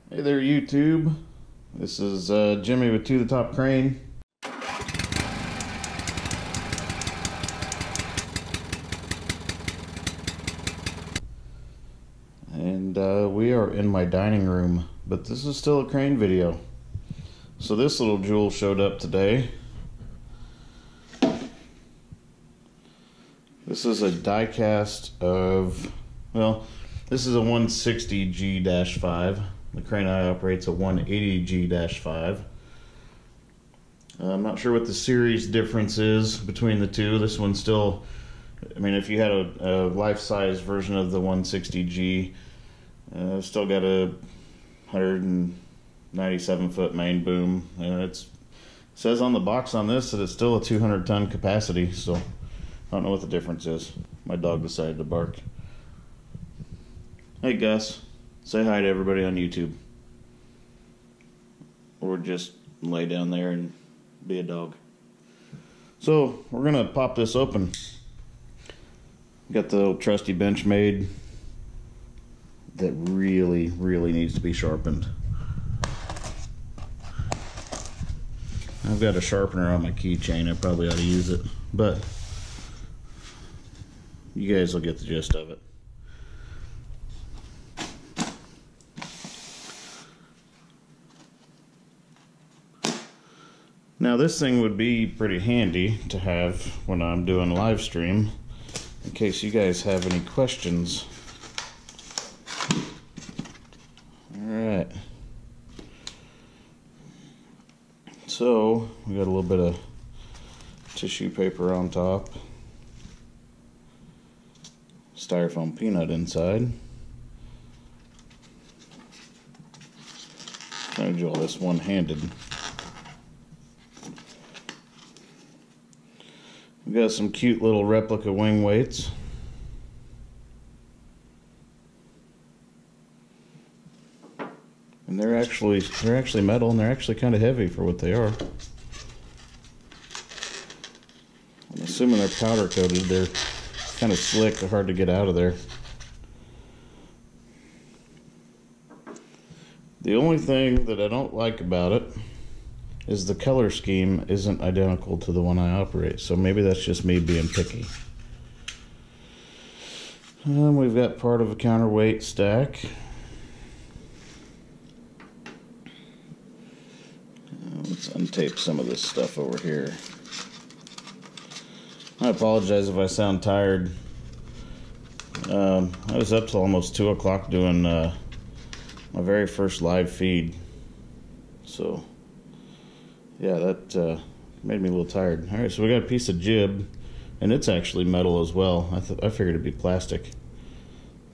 Hey there, YouTube. This is Jimmy with To The Top Crane. And we are in my dining room, but this is still a crane video. So this little jewel showed up today. This is a die cast of, well, this is a 160G-5. The crane I operate's a 180G-5. I'm not sure what the series difference is between the two. This one's still, I mean, if you had a life-size version of the 160G, still got a 197-foot main boom. It says on the box on this that it's still a 200-ton capacity, so I don't know what the difference is. My dog decided to bark. Hey Gus, say hi to everybody on YouTube. Or just lay down there and be a dog. So we're gonna pop this open. Got the old trusty bench made that really needs to be sharpened. I've got a sharpener on my keychain. I probably ought to use it, but you guys will get the gist of it. Now this thing would be pretty handy to have when I'm doing a live stream, in case you guys have any questions. Alright. So, we got a little bit of tissue paper on top. Styrofoam peanut inside. Trying to do all this one-handed. We've got some cute little replica wing weights. And they're actually metal, and they're actually kind of heavy for what they are. I'm assuming they're powder coated. They're kind of slick, they're hard to get out of there. The only thing that I don't like about it is the color scheme isn't identical to the one I operate, so maybe that's just me being picky. We've got part of a counterweight stack. Let's untape some of this stuff over here. I apologize if I sound tired. I was up till almost 2 o'clock doing my very first live feed, so yeah, that made me a little tired. Alright, so we got a piece of jib, and it's actually metal as well. I figured it'd be plastic.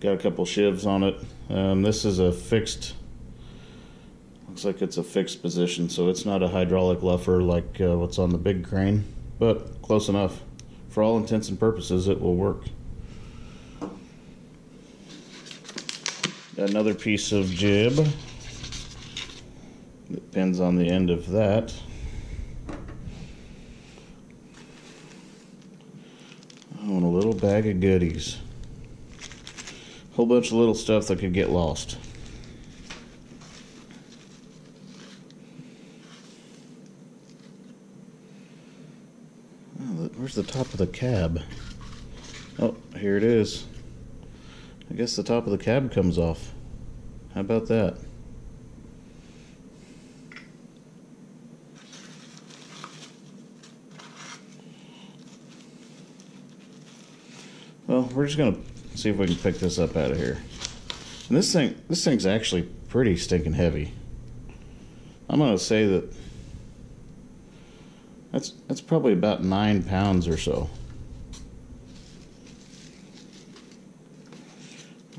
Got a couple shivs on it. This is a fixed, looks like it's a fixed position, so it's not a hydraulic luffer like what's on the big crane, but close enough. For all intents and purposes, it will work. Got another piece of jib that pins on the end of that. Oh, and a little bag of goodies. Whole bunch of little stuff that could get lost. Oh, where's the top of the cab? Oh, here it is. I guess the top of the cab comes off. How about that? Well, we're just gonna see if we can pick this up out of here. And this thing's actually pretty stinking heavy. I'm gonna say that that's probably about 9 pounds or so.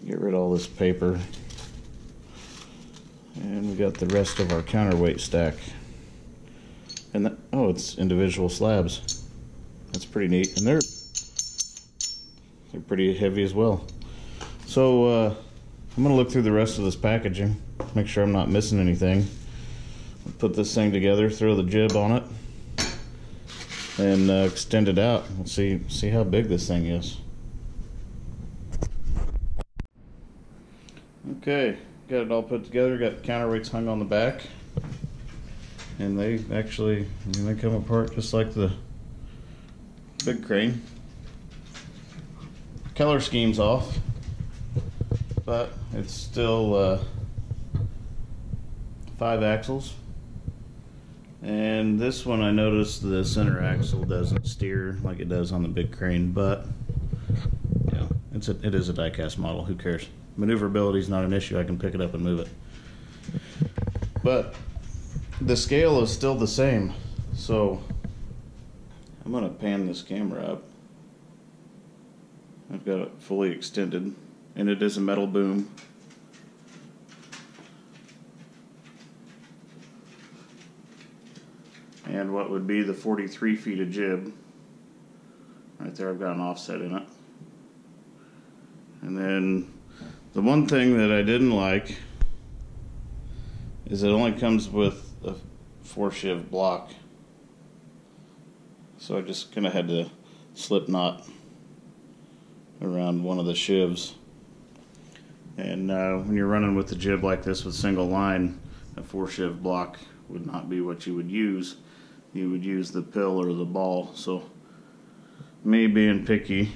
Get rid of all this paper. And we got the rest of our counterweight stack. And oh, it's individual slabs. That's pretty neat. And they're pretty heavy as well. So I'm gonna look through the rest of this packaging, make sure I'm not missing anything. Put this thing together, throw the jib on it, and extend it out. We'll see how big this thing is. Okay, got it all put together, got the counterweights hung on the back, and they actually, they come apart just like the big crane. Color scheme's off, but it's still 5 axles. And this one, I noticed the center axle doesn't steer like it does on the big crane, but you know, it is a die-cast model. Who cares? Maneuverability is not an issue. I can pick it up and move it. But the scale is still the same, so I'm gonna pan this camera up. I've got it fully extended, and it is a metal boom. And what would be the 43 feet of jib. Right there, I've got an offset in it. And then the one thing that I didn't like is it only comes with a 4-sheave block. So I just kind of had to slip knot around one of the sheaves. And when you're running with the jib like this with single line, a 4-sheave block would not be what you would use. You would use the pill or the ball. So me being picky,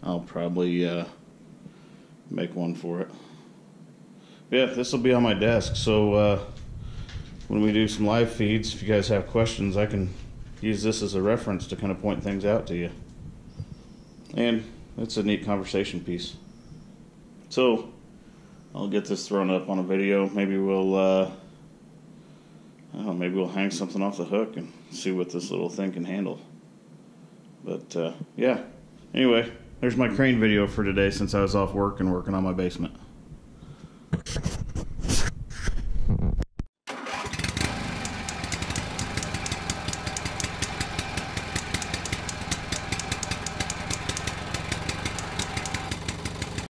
I'll probably make one for it. Yeah, this will be on my desk, so when we do some live feeds, if you guys have questions, I can use this as a reference to kind of point things out to you. And it's a neat conversation piece. So I'll get this thrown up on a video. Maybe we'll I don't know, maybe we'll hang something off the hook and see what this little thing can handle. But yeah, anyway, there's my crane video for today since I was off work and working on my basement.